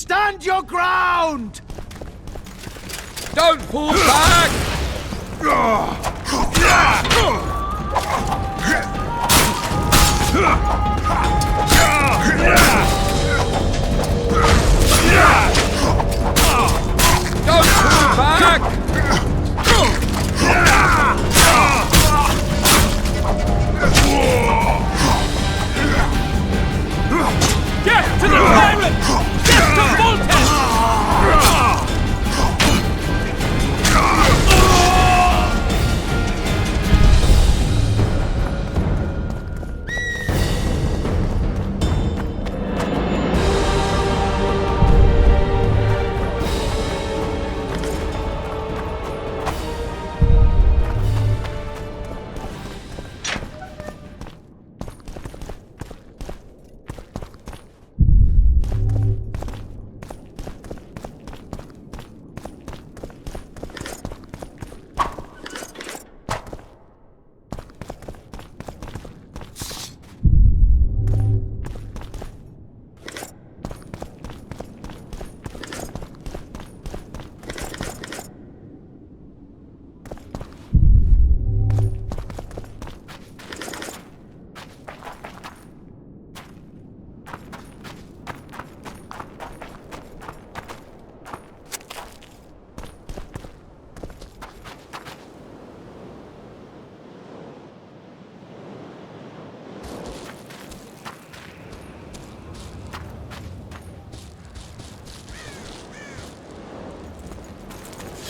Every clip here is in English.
Stand your ground! Don't pull back! Don't pull back! Get to the pirate! Get to Voltes!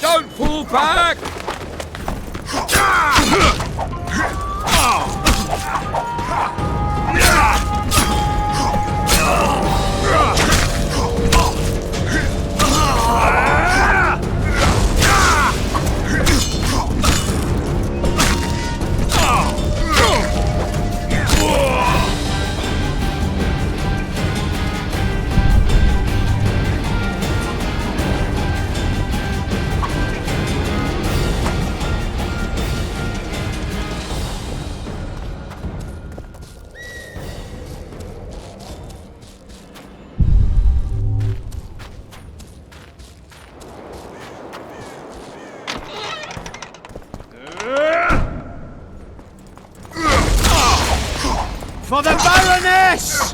Don't pull back! For the Baroness!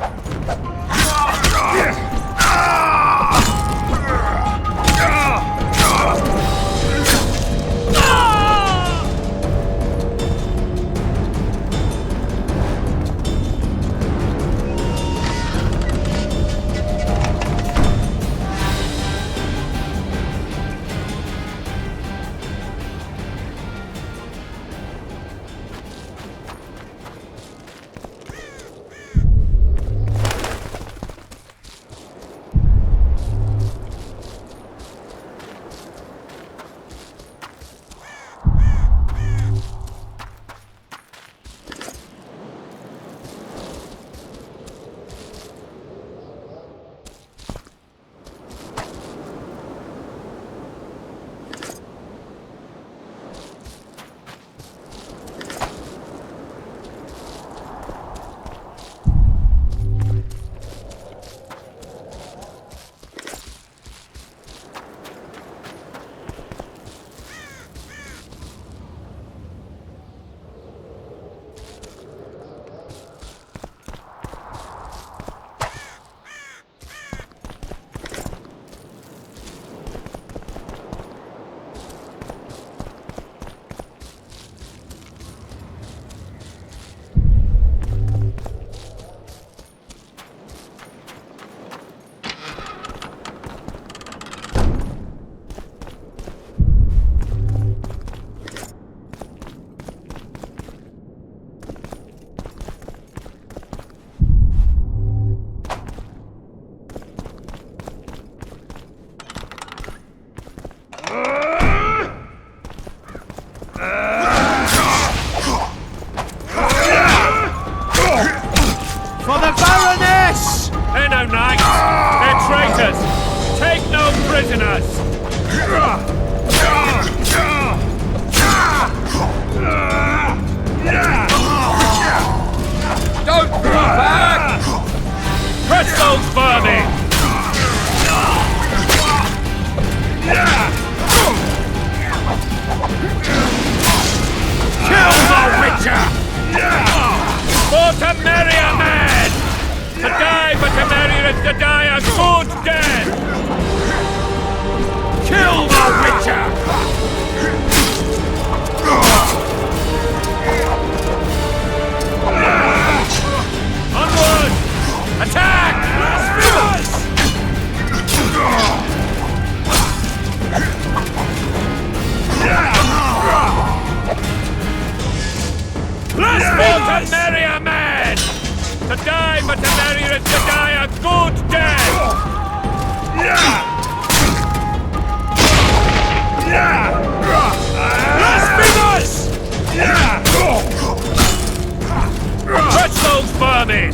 For the Baroness! They're no knights! They're traitors! Take no prisoners! Don't pull back! Press those vermin! for to marry a man! To die for to marry is to die a good death! Kill the Witcher! Onward! Attack! For to marry a man! To die but to marry is to die a good death! Blasphemous! Touch those vermin!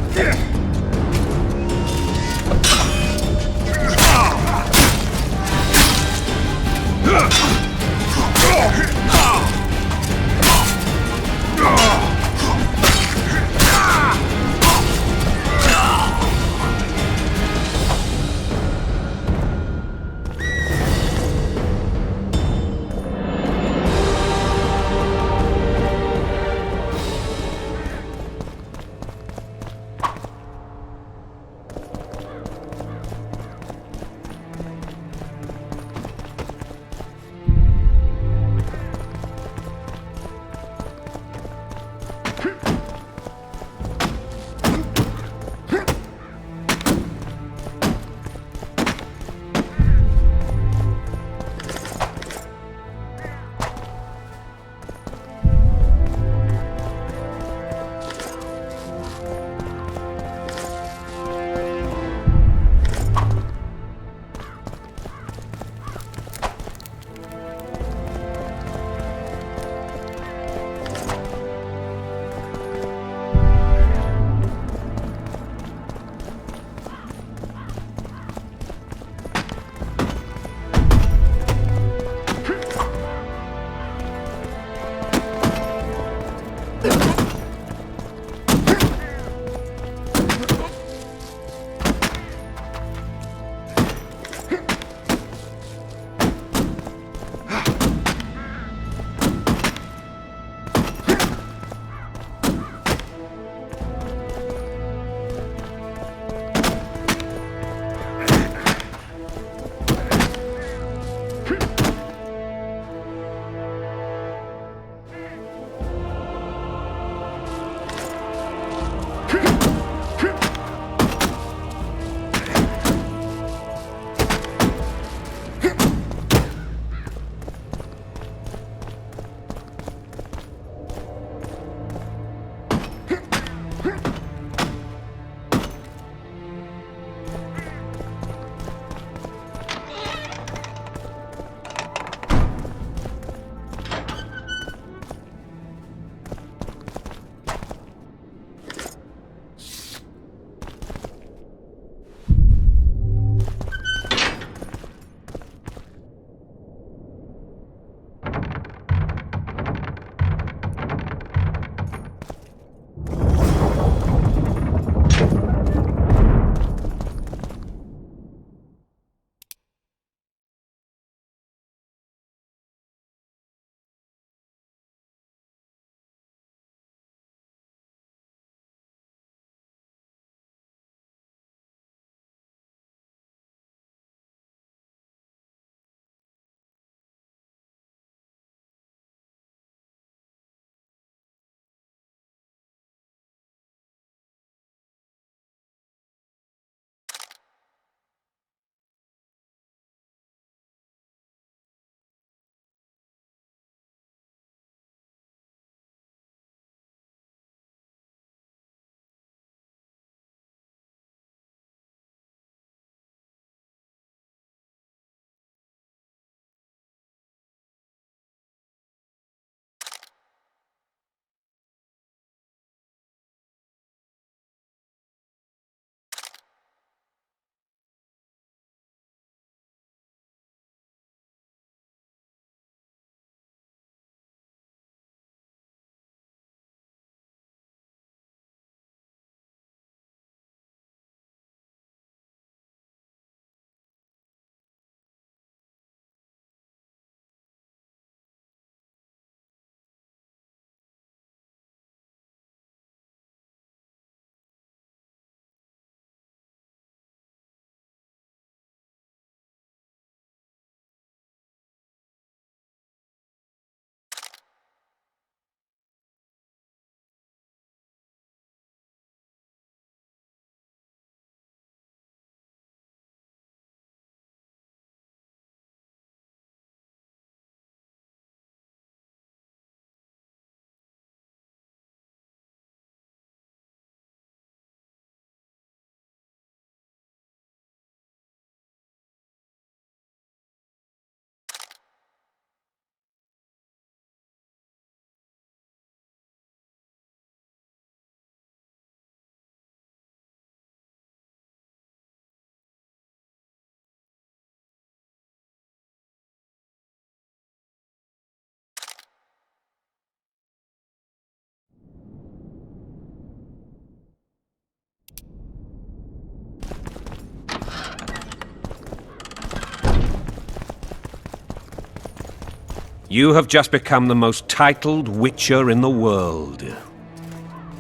You have just become the most titled witcher in the world.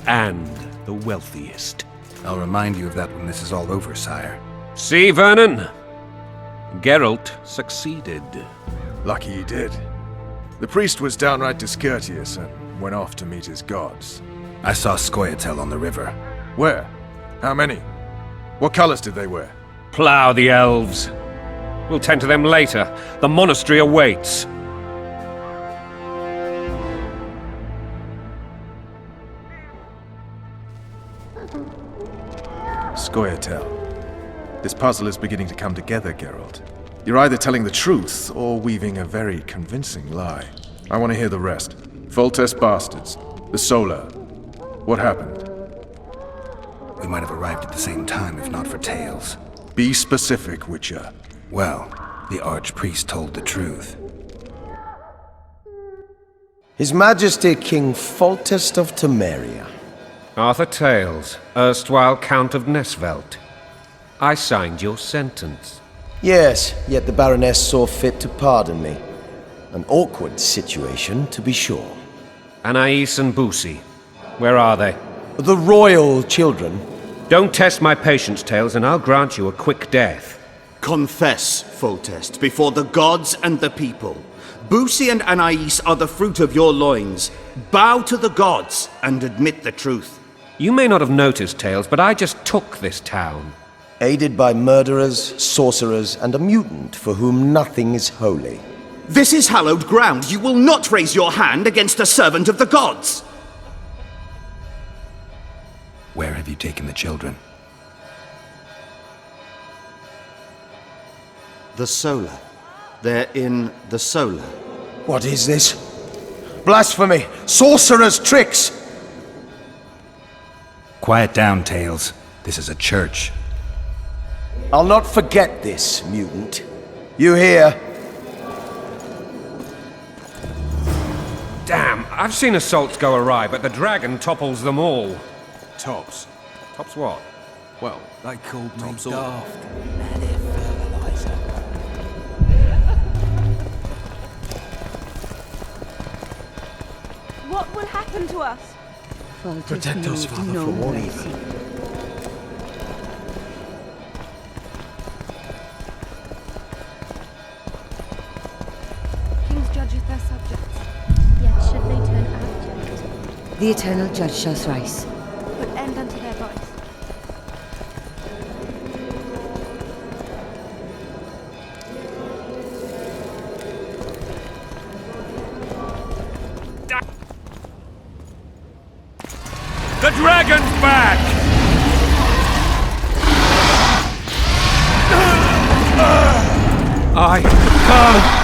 And the wealthiest. I'll remind you of that when this is all over, sire. See, Vernon? Geralt succeeded. Lucky he did. The priest was downright discourteous and went off to meet his gods. I saw Scoia'tael on the river. Where? How many? What colors did they wear? Plough the elves. We'll tend to them later. The monastery awaits. Scoia'tael. This puzzle is beginning to come together, Geralt. You're either telling the truth or weaving a very convincing lie. I want to hear the rest. Foltest bastards. The Solar. What happened? We might have arrived at the same time if not for Tales. Be specific, Witcher. Well, the Archpriest told the truth. His Majesty King Foltest of Temeria. Arthur Tales, erstwhile Count of Nesvelt. I signed your sentence. Yes, yet the Baroness saw fit to pardon me. An awkward situation, to be sure. Anais and Boussy, where are they? The royal children. Don't test my patience, Tales, and I'll grant you a quick death. Confess, Foltest, before the gods and the people. Boussy and Anais are the fruit of your loins. Bow to the gods and admit the truth. You may not have noticed, Tales, but I just took this town. Aided by murderers, sorcerers, and a mutant for whom nothing is holy. This is hallowed ground. You will not raise your hand against a servant of the gods. Where have you taken the children? The Solar. They're in the Solar. What is this? Blasphemy! Sorcerer's tricks! Quiet down, Tales. This is a church. I'll not forget this, mutant. You hear? Damn, I've seen assaults go awry, but the dragon topples them all. Tops. Tops what? Well, they called me daft. What will happen to us? Protect us, Father, no from all mercy. Kings judgeth their subjects. Yet should they turn abject, the eternal judge shall rise. Put end unto their vice. The dragon's back! I can't!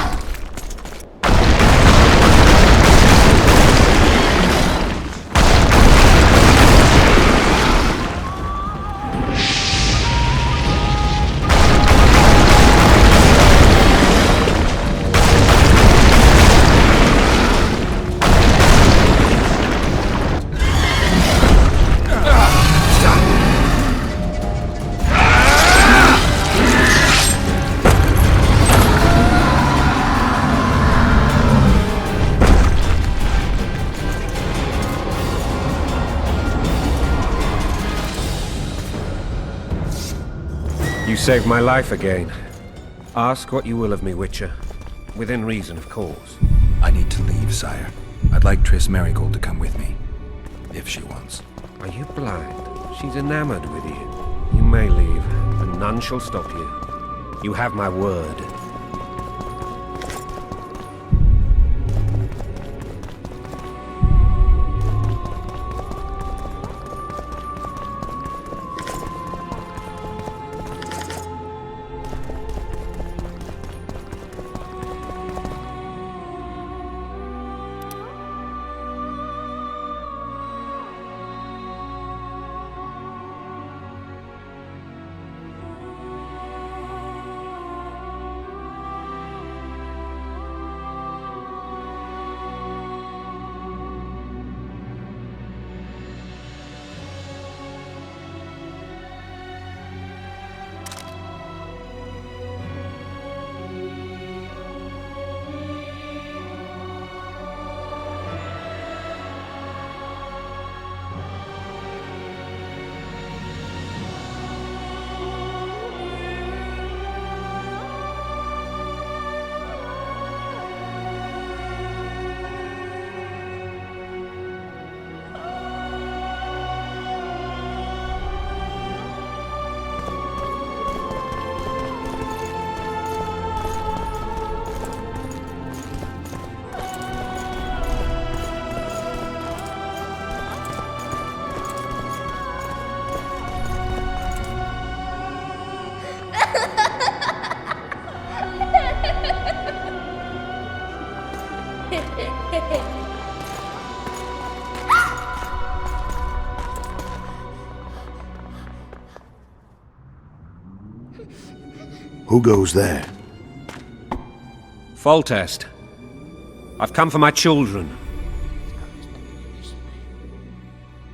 You saved my life again. Ask what you will of me, Witcher. Within reason, of course. I need to leave, sire. I'd like Triss Merigold to come with me. If she wants. Are you blind? She's enamored with you. You may leave, and none shall stop you. You have my word. Who goes there? Foltest. I've come for my children.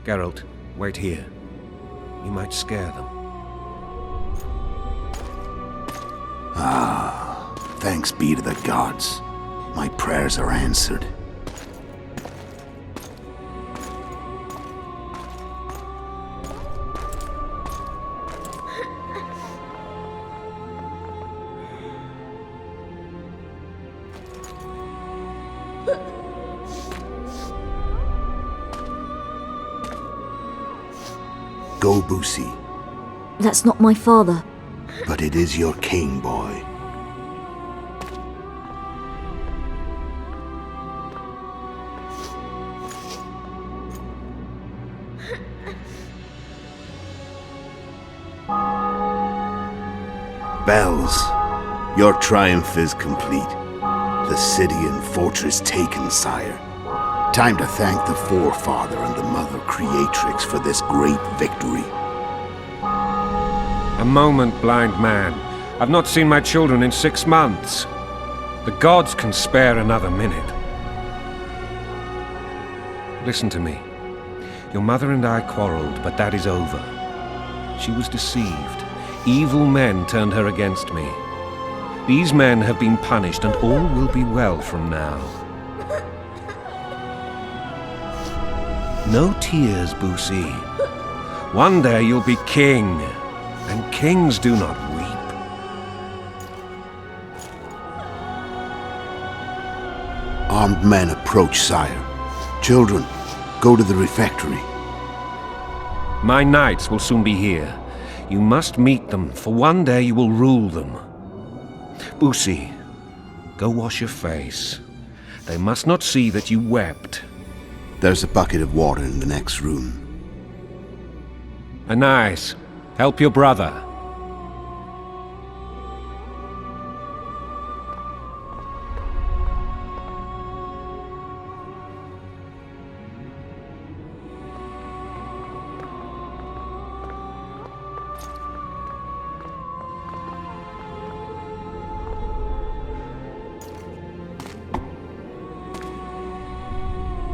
Geralt, wait here. You might scare them. Thanks be to the gods. My prayers are answered. Go, Boosie. That's not my father. But it is your king, boy. Bells, your triumph is complete. The city and fortress taken, sire. Time to thank the Forefather and the Mother Creatrix for this great victory. A moment, blind man. I've not seen my children in 6 months. The gods can spare another minute. Listen to me. Your mother and I quarreled, but that is over. She was deceived. Evil men turned her against me. These men have been punished, and all will be well from now. No tears, Boosie. One day you'll be king, and kings do not weep. Armed men approach, sire. Children, go to the refectory. My knights will soon be here. You must meet them, for one day you will rule them. Boosie, go wash your face. They must not see that you wept. There's a bucket of water in the next room. Anais, help your brother.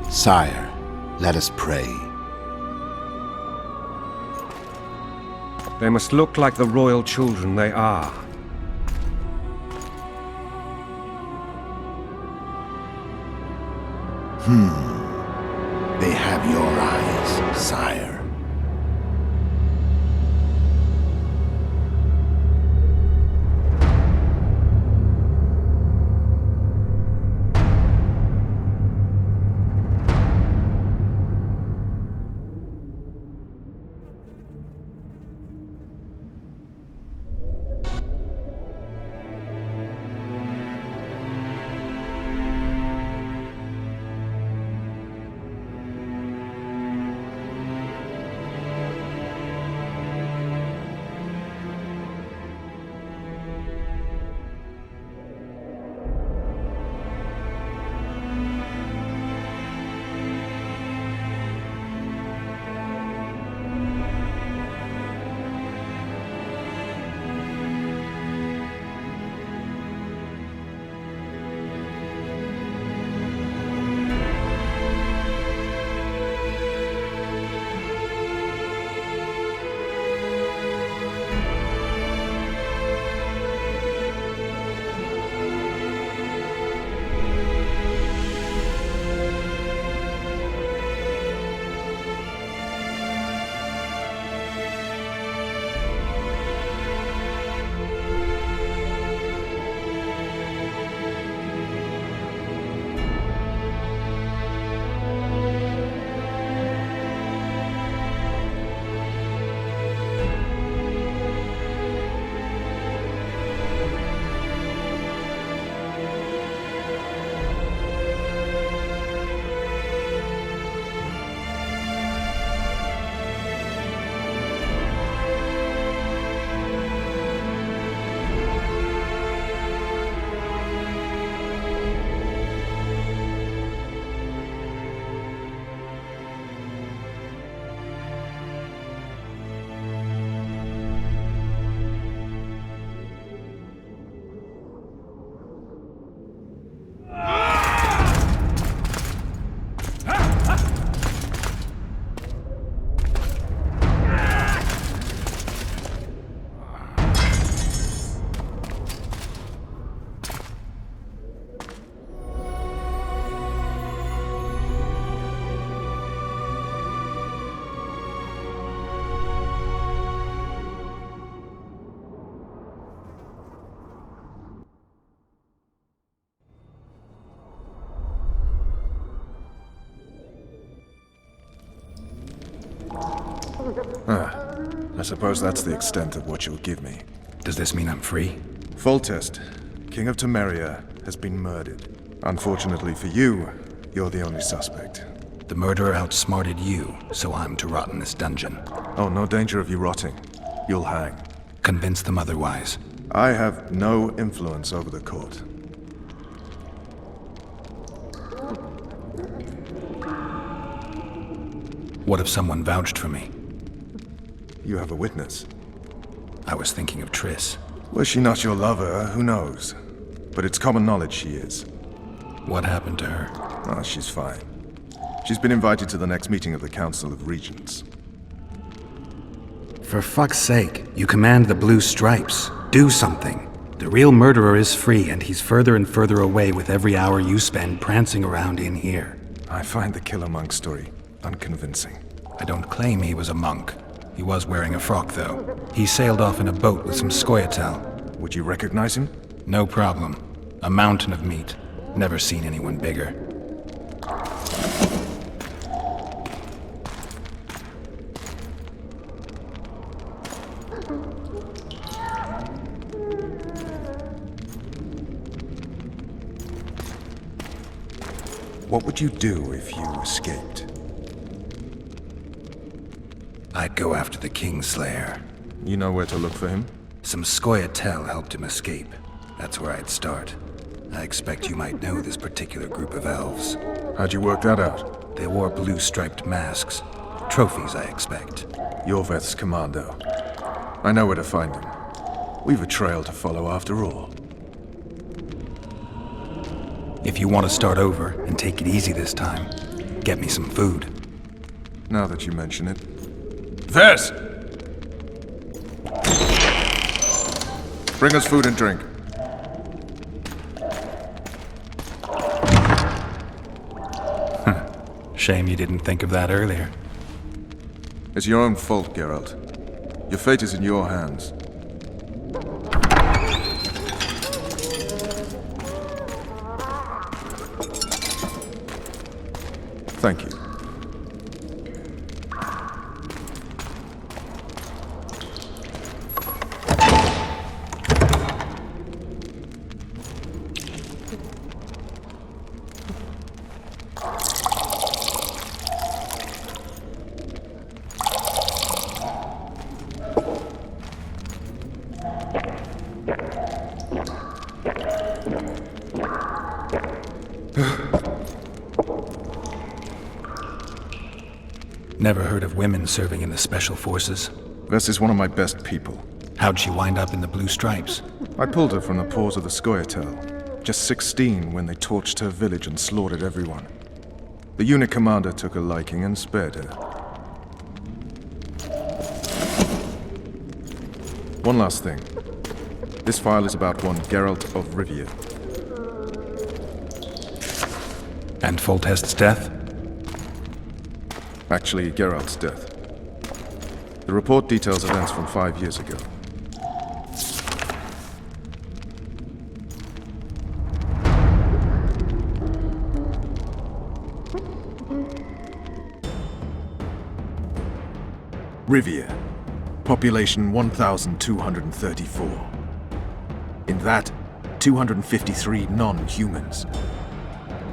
Sire, let us pray. They must look like the royal children they are. They have your eyes, sire. I suppose that's the extent of what you'll give me. Does this mean I'm free? Foltest, King of Temeria, has been murdered. Unfortunately for you, you're the only suspect. The murderer outsmarted you, so I'm to rot in this dungeon. Oh, no danger of you rotting. You'll hang. Convince them otherwise. I have no influence over the court. What if someone vouched for me? You have a witness. I was thinking of Triss. Was she not your lover? Who knows? But it's common knowledge she is. What happened to her? Oh, she's fine. She's been invited to the next meeting of the Council of Regents. For fuck's sake, you command the Blue Stripes. Do something. The real murderer is free, and he's further and further away with every hour you spend prancing around in here. I find the Killer Monk story unconvincing. I don't claim he was a monk. He was wearing a frock, though. He sailed off in a boat with some Scoia'tael. Would you recognize him? No problem. A mountain of meat. Never seen anyone bigger. What would you do if you escaped? I'd go after the Kingslayer. You know where to look for him? Some Scoia'tael helped him escape. That's where I'd start. I expect you might know this particular group of elves. How'd you work that out? They wore blue-striped masks. Trophies, I expect. Yorveth's commando. I know where to find him. We've a trail to follow after all. If you want to start over and take it easy this time, get me some food. Now that you mention it. Vess! Bring us food and drink. Shame you didn't think of that earlier. It's your own fault, Geralt. Your fate is in your hands. Thank you. Never heard of women serving in the Special Forces. Vess is one of my best people. How'd she wind up in the Blue Stripes? I pulled her from the paws of the Scoia'tael. Just 16 when they torched her village and slaughtered everyone. The unit commander took a liking and spared her. One last thing. This file is about one Geralt of Rivia. And Foltest's death? Actually, Geralt's death. The report details events from 5 years ago. Rivia. Population 1,234. In that, 253 non-humans.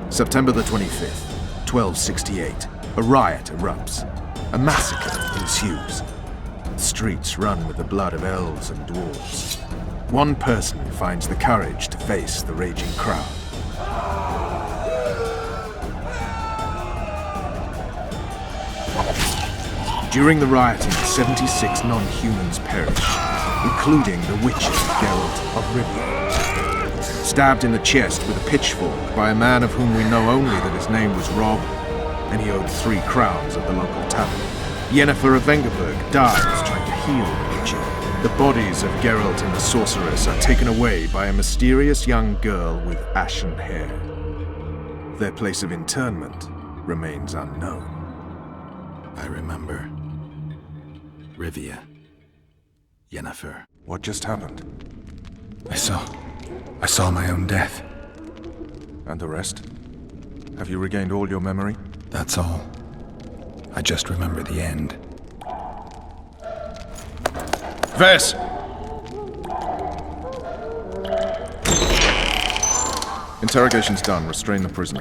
September the 25th, 1268. A riot erupts. A massacre ensues. The streets run with the blood of elves and dwarves. One person finds the courage to face the raging crowd. During the rioting, 76 non-humans perish, including the witcher Geralt of Rivia. Stabbed in the chest with a pitchfork by a man of whom we know only that his name was Rob, and he owed 3 crowns at the local tavern. Yennefer of Vengerberg dies trying to heal the witcher. The bodies of Geralt and the sorceress are taken away by a mysterious young girl with ashen hair. Their place of internment remains unknown. I remember. Rivia. Yennefer. What just happened? I saw my own death. And the rest? Have you regained all your memory? That's all. I just remember the end. Bess! Interrogation's done. Restrain the prisoner.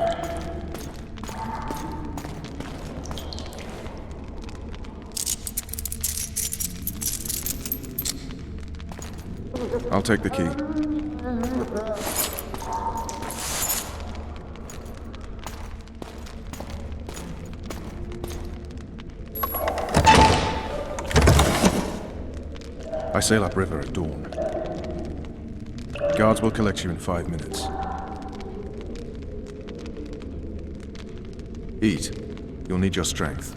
I'll take the key. I sail upriver at dawn. Guards will collect you in 5 minutes. Eat. You'll need your strength.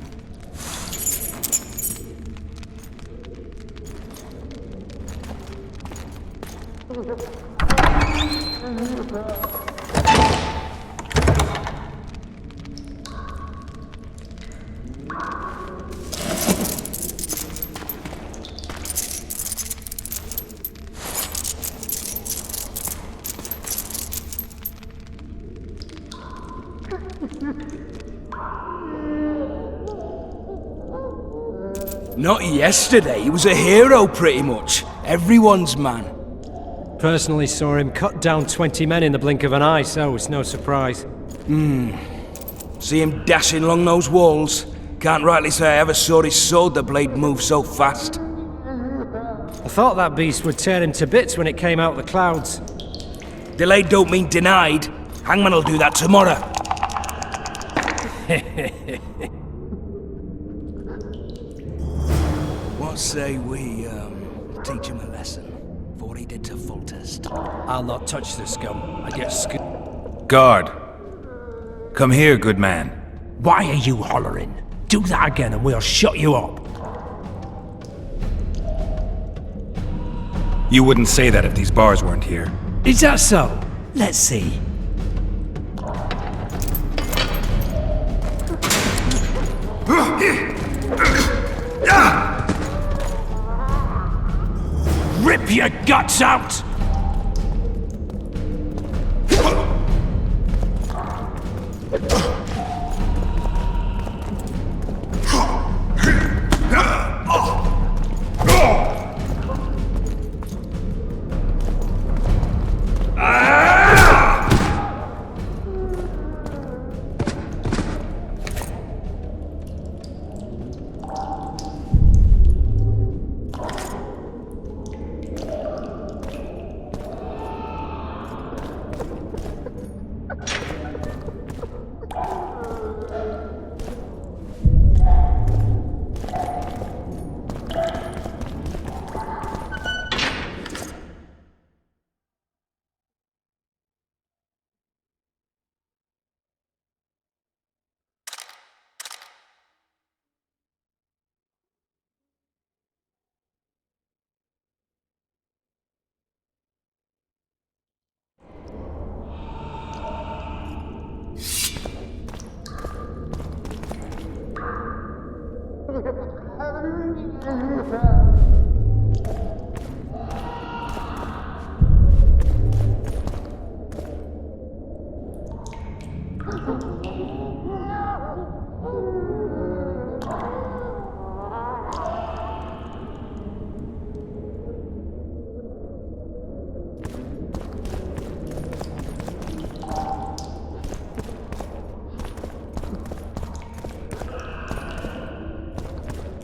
Not yesterday, he was a hero pretty much. Everyone's man. Personally saw him cut down 20 men in the blink of an eye, so it's no surprise. See him dashing along those walls? Can't rightly say I ever saw his sword the blade move so fast. I thought that beast would tear him to bits when it came out of the clouds. Delayed don't mean denied. Hangman'll do that tomorrow. What say we, teach him a lesson? For what he did to Foltest. I'll not touch the scum. I get Guard. Come here, good man. Why are you hollering? Do that again and we'll shut you up. You wouldn't say that if these bars weren't here. Is that so? Let's see. Rip your guts out!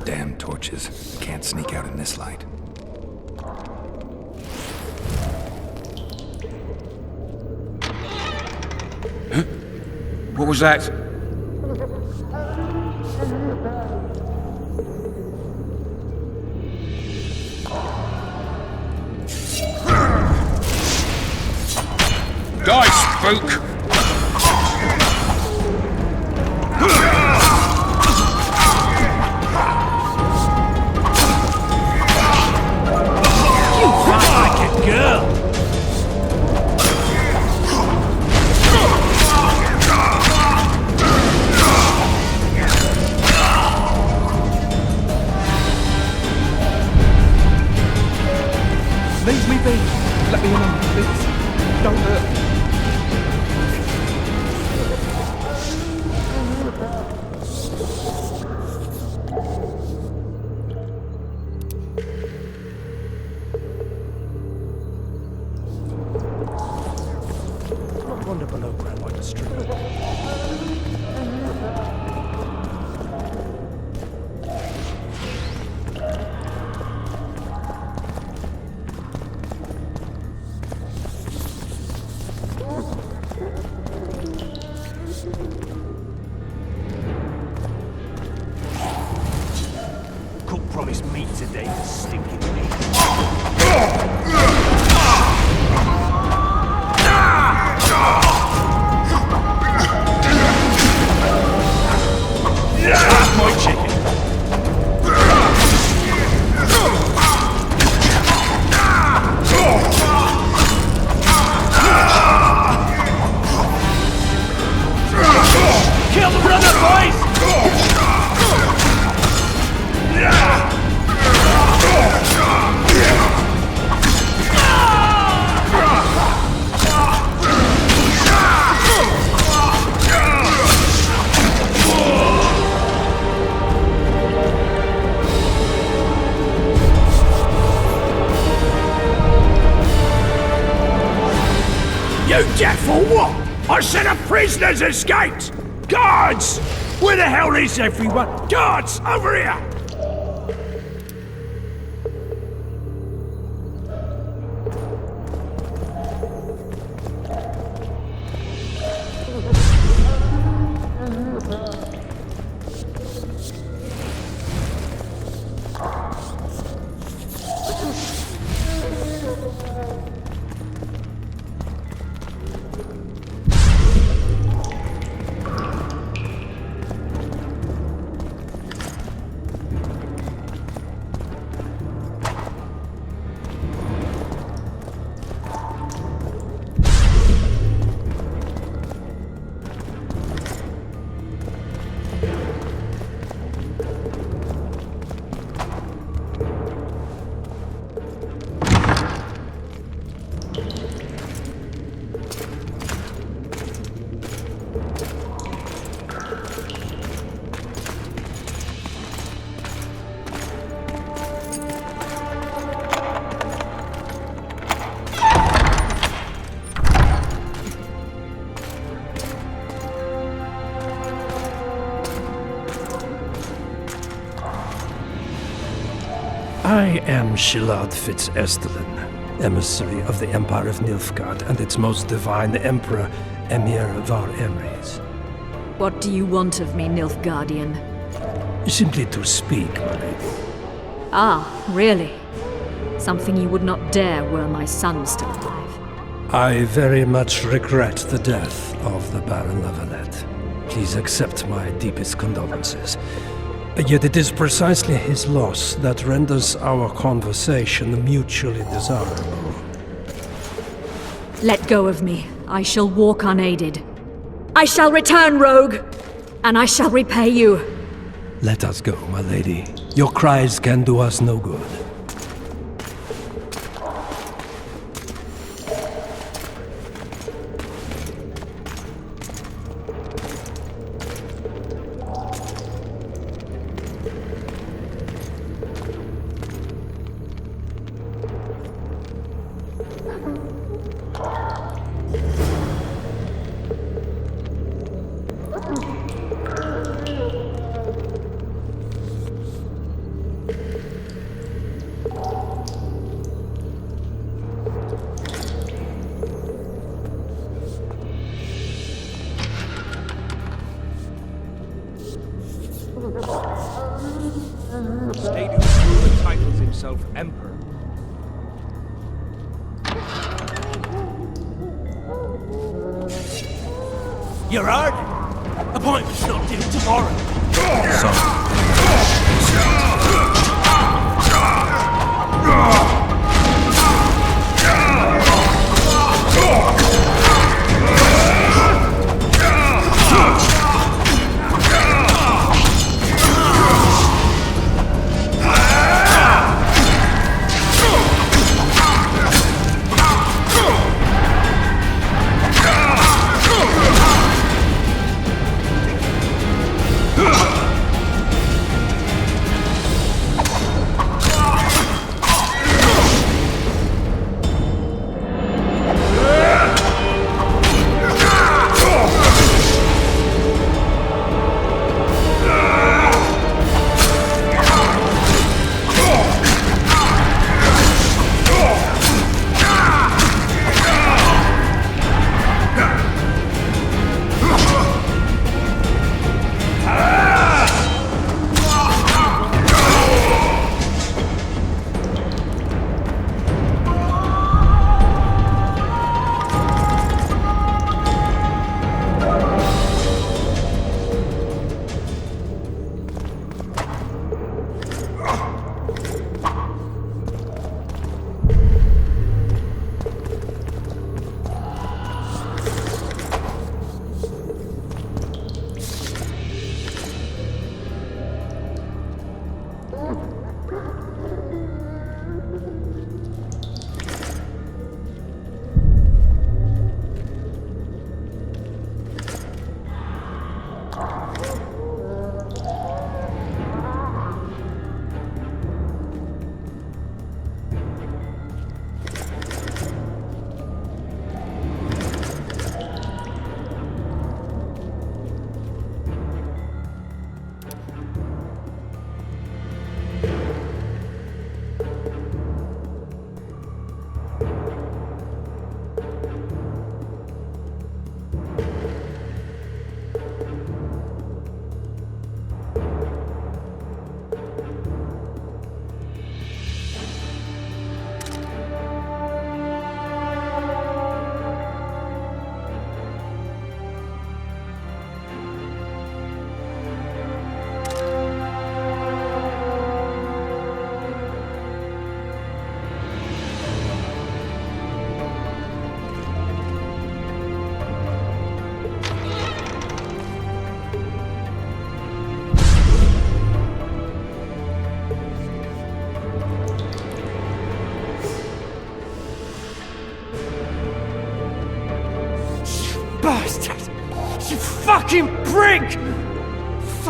Damn torches. Can't sneak out in this light. Huh? What was that? Die, spook! Leave me be. Let me alone, please. Don't hurt me. That's my chicken. Kill the brother, boys! You deaf for what? I said a prisoner's escaped! Guards! Where the hell is everyone? Guards, over here! I am Shilad Fitz-Estelen, emissary of the Empire of Nilfgaard and its most divine Emperor, Emir Var Emreis. What do you want of me, Nilfgaardian? Simply to speak, my lady. Ah, really? Something you would not dare were my son still alive. I very much regret the death of the Baron Lavalette. Please accept my deepest condolences. Yet it is precisely his loss that renders our conversation mutually desirable. Let go of me. I shall walk unaided. I shall return, rogue! And I shall repay you. Let us go, my lady. Your cries can do us no good. State whose ruler titles himself Emperor. You're heard? Appointment's not due tomorrow.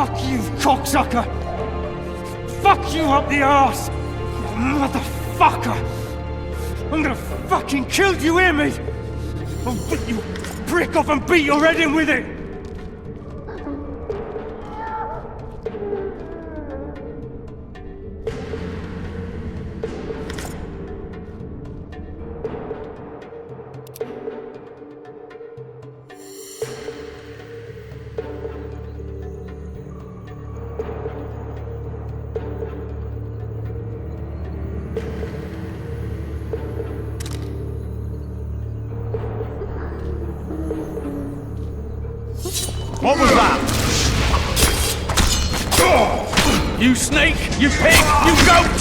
Fuck you, cocksucker! Fuck you up the arse! Motherfucker! I'm gonna fucking kill you, hear me? I'll rip you brick off and beat your head in with it! What was that? You snake! You pig! You goat!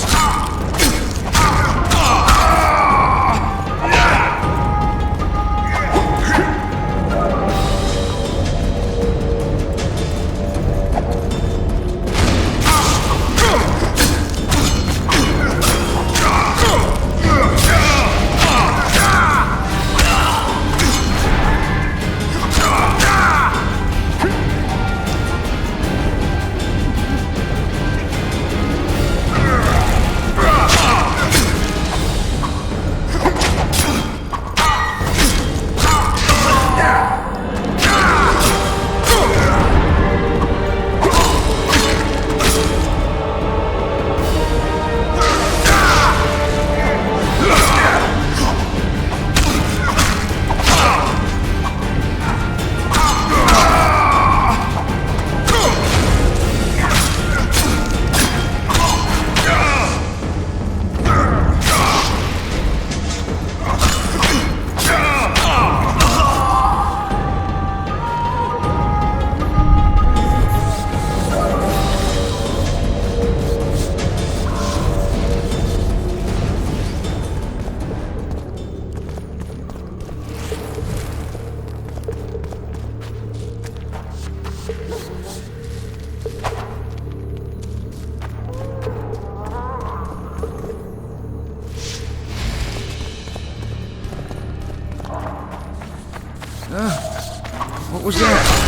What was that?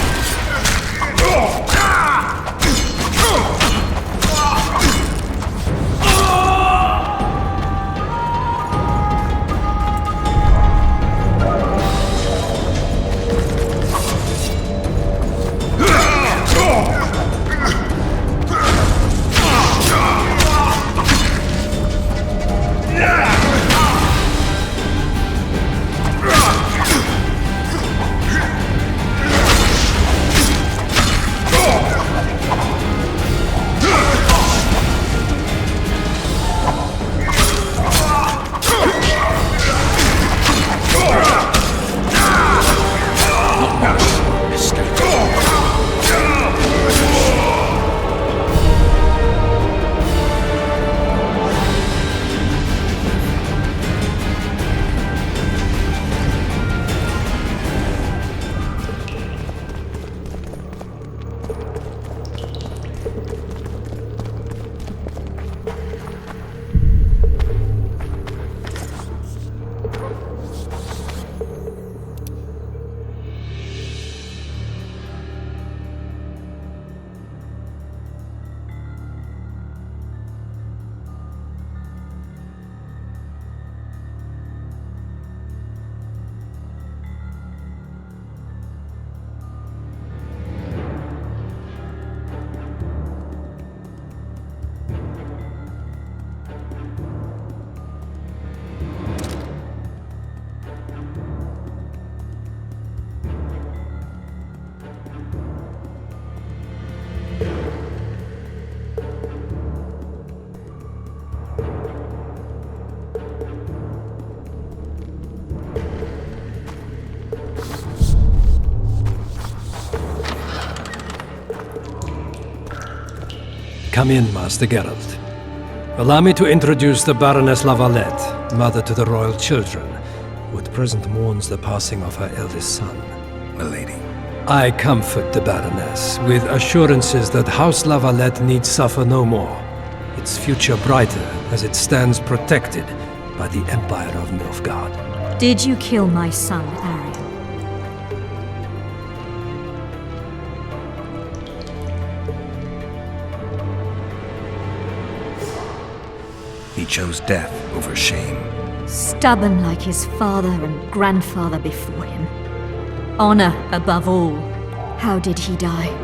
Come in, Master Geralt. Allow me to introduce the Baroness Lavalette, mother to the royal children, who at present mourns the passing of her eldest son. Milady. I comfort the Baroness with assurances that House Lavalette need suffer no more, its future brighter as it stands protected by the Empire of Nilfgaard. Did you kill my son, Ariel? He chose death over shame. Stubborn like his father and grandfather before him. Honor above all. How did he die?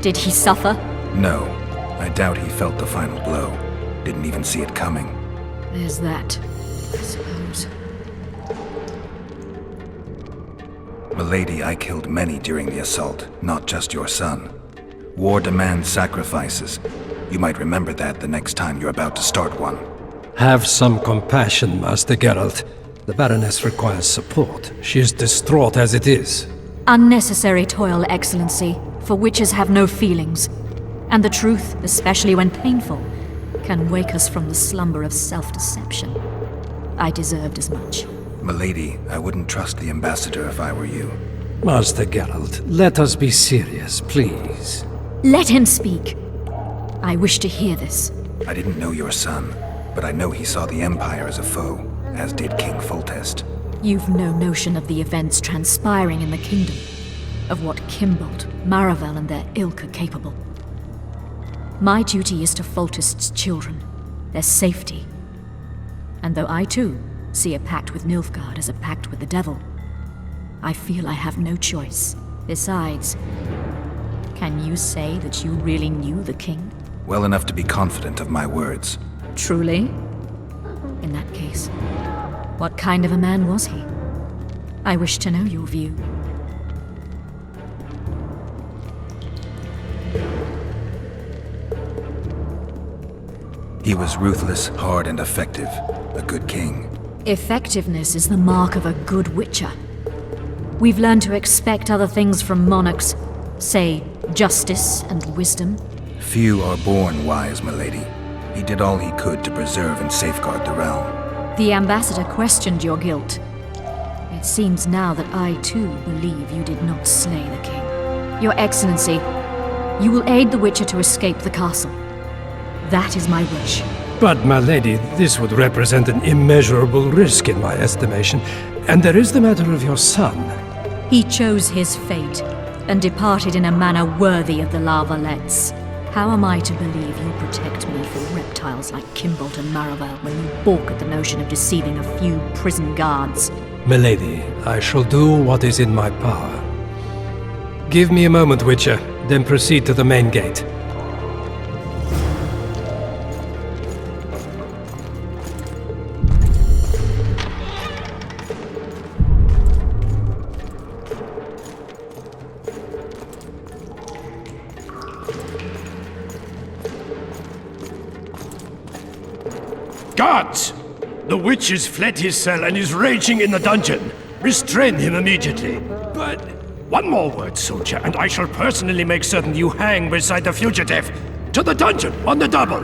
Did he suffer? No, I doubt he felt the final blow. Didn't even see it coming. There's that, I suppose. Milady, I killed many during the assault, not just your son. War demands sacrifices. You might remember that the next time you're about to start one. Have some compassion, Master Geralt. The Baroness requires support. She is distraught as it is. Unnecessary toil, Excellency, for witches have no feelings. And the truth, especially when painful, can wake us from the slumber of self-deception. I deserved as much. Milady, I wouldn't trust the ambassador if I were you. Master Geralt, let us be serious, please. Let him speak. I wish to hear this. I didn't know your son, but I know he saw the Empire as a foe, as did King Foltest. You've no notion of the events transpiring in the kingdom, of what Kimbold, Maravel, and their ilk are capable. My duty is to Foltest's children, their safety. And though I too see a pact with Nilfgaard as a pact with the devil, I feel I have no choice. Besides, can you say that you really knew the king? Well enough to be confident of my words. Truly? In that case, what kind of a man was he? I wish to know your view. He was ruthless, hard, and effective. A good king. Effectiveness is the mark of a good witcher. We've learned to expect other things from monarchs, say, justice and wisdom. Few are born wise, milady. He did all he could to preserve and safeguard the realm. The ambassador questioned your guilt. It seems now that I too believe you did not slay the king. Your Excellency, you will aid the Witcher to escape the castle. That is my wish. But, my lady, this would represent an immeasurable risk in my estimation. And there is the matter of your son. He chose his fate, and departed in a manner worthy of the Larvalets. How am I to believe you protect me from reptiles like Kimbold and Maravel when you balk at the notion of deceiving a few prison guards? Milady, I shall do what is in my power. Give me a moment, Witcher, then proceed to the main gate. Guards! The witch has fled his cell and is raging in the dungeon. Restrain him immediately. But one more word, soldier, and I shall personally make certain you hang beside the fugitive. To the dungeon, on the double!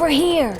Over here!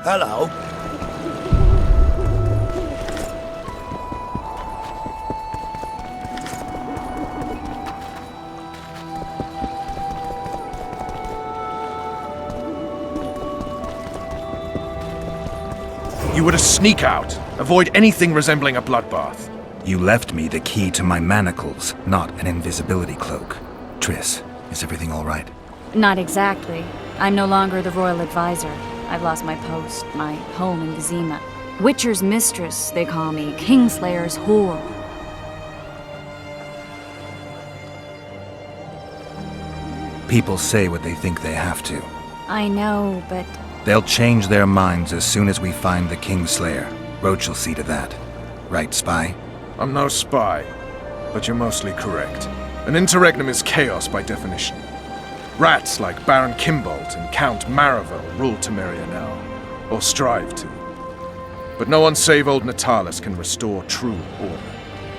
Hello. You were to sneak out. Avoid anything resembling a bloodbath. You left me the key to my manacles, not an invisibility cloak. Triss, is everything all right? Not exactly. I'm no longer the royal advisor. I've lost my post, my home in Vizima. Witcher's mistress, they call me. Kingslayer's whore. People say what they think they have to. I know, but... They'll change their minds as soon as we find the Kingslayer. Roach will see to that. Right, spy? I'm no spy, but you're mostly correct. An interregnum is chaos by definition. Rats like Baron Kimbolt and Count Maravel rule Temeria now, or strive to. But no one save old Natalis can restore true order.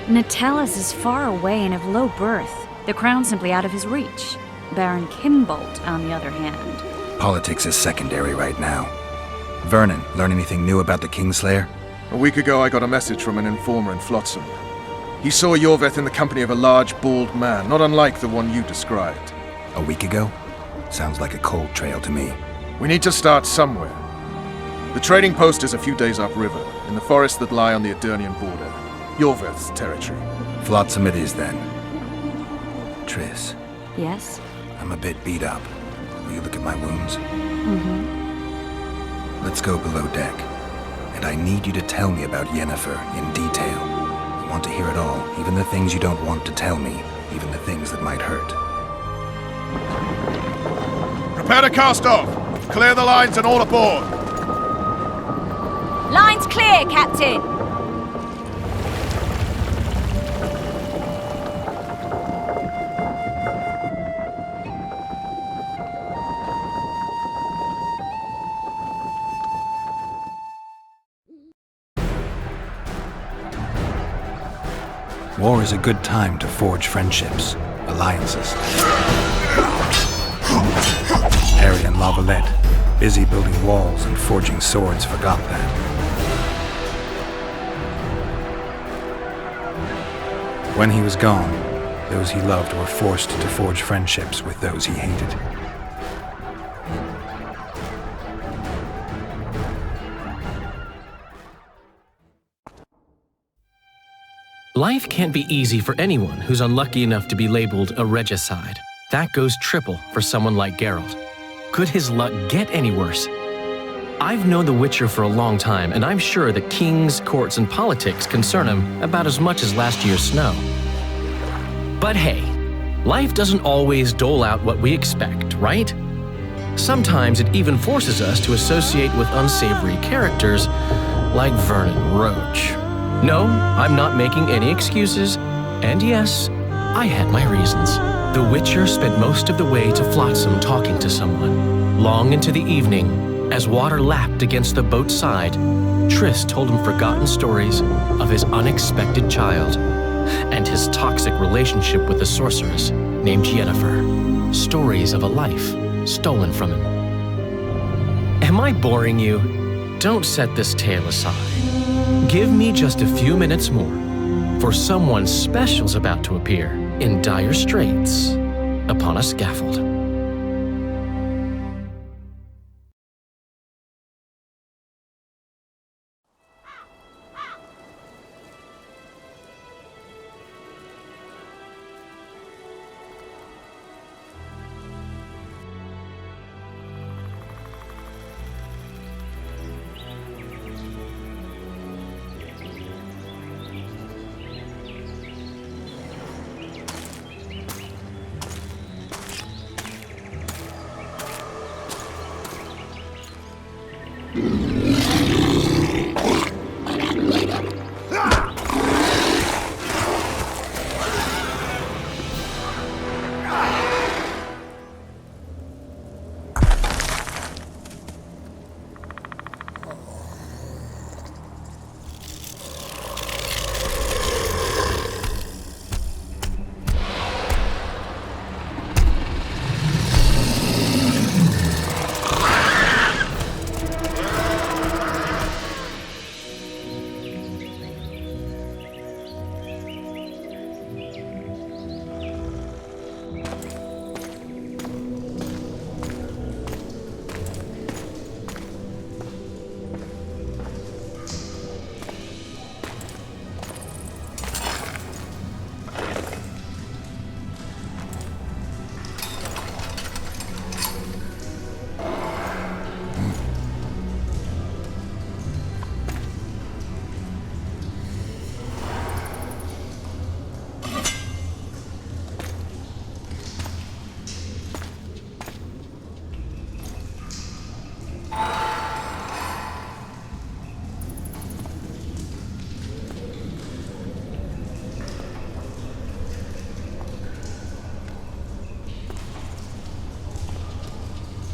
Natalis is far away and of low birth. The crown's simply out of his reach. Baron Kimbolt, on the other hand. Politics is secondary right now. Vernon, learn anything new about the Kingslayer? A week ago I got a message from an informer in Flotsam. He saw Yorveth in the company of a large, bald man, not unlike the one you described. A week ago? Sounds like a cold trail to me. We need to start somewhere. The trading post is a few days upriver, in the forests that lie on the Adernian border. Yorveth's territory. Flotsam it is, then. Triss. Yes? I'm a bit beat up. Will you look at my wounds? Mm-hmm. Let's go below deck. And I need you to tell me about Yennefer in detail. I want to hear it all, even the things you don't want to tell me, even the things that might hurt. Prepare to cast off! Clear the lines and all aboard! Line's clear, Captain! War is a good time to forge friendships, alliances. Harry and Lavalette, busy building walls and forging swords, forgot that. When he was gone, those he loved were forced to forge friendships with those he hated. Life can't be easy for anyone who's unlucky enough to be labeled a regicide. That goes triple for someone like Geralt. Could his luck get any worse? I've known the Witcher for a long time, and I'm sure that kings, courts, and politics concern him about as much as last year's snow. But hey, life doesn't always dole out what we expect, right? Sometimes it even forces us to associate with unsavory characters like Vernon Roach. No, I'm not making any excuses. And yes, I had my reasons. The Witcher spent most of the way to Flotsam talking to someone. Long into the evening, as water lapped against the boat's side, Triss told him forgotten stories of his unexpected child and his toxic relationship with a sorceress named Yennefer. Stories of a life stolen from him. Am I boring you? Don't set this tale aside. Give me just a few minutes more, for someone special's about to appear in dire straits upon a scaffold.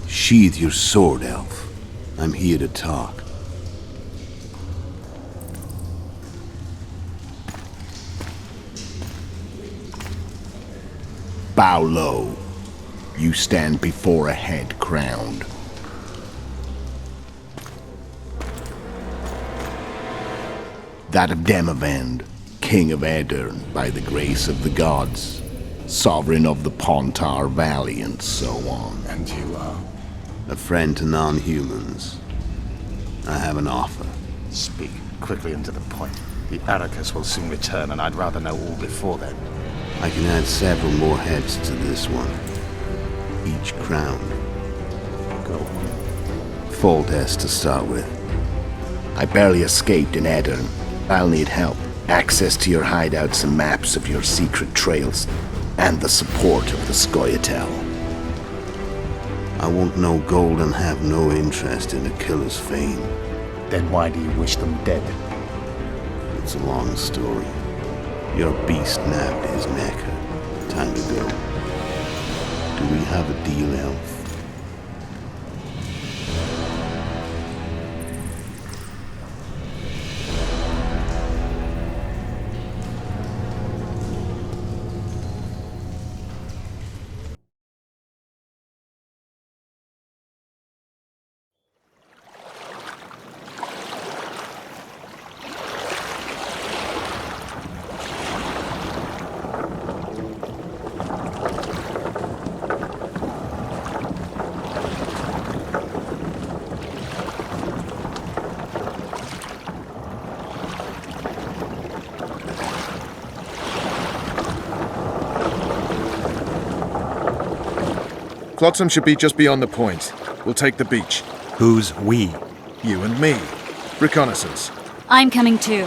Sheathe your sword, Elf. I'm here to talk. Bow low. You stand before a head crowned. That of Demavend, King of Aedirn, by the grace of the gods, sovereign of the Pontar Valley, and so on. And you are? A friend to non-humans. I have an offer. Speak quickly and to the point. The Arrakis will soon return, and I'd rather know all before then. I can add several more heads to this one. Each crowned. Go on. Foltest to start with. I barely escaped in Aedirn. I'll need help. Access to your hideouts and maps of your secret trails, and the support of the Scoia'tael. I want no gold and have no interest in a killer's fame. Then why do you wish them dead? It's a long story. Your beast nabbed his neck. Time to go. Do we have a deal, Elf? Flotsam should be just beyond the point. We'll take the beach. Who's we? You and me. Reconnaissance. I'm coming too.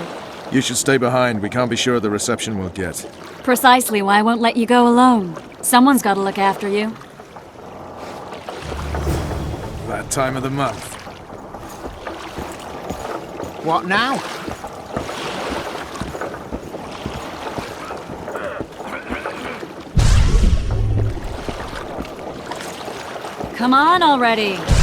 You should stay behind. We can't be sure of the reception we'll get. Precisely why I won't let you go alone. Someone's got to look after you. That time of the month. What now? Come on already.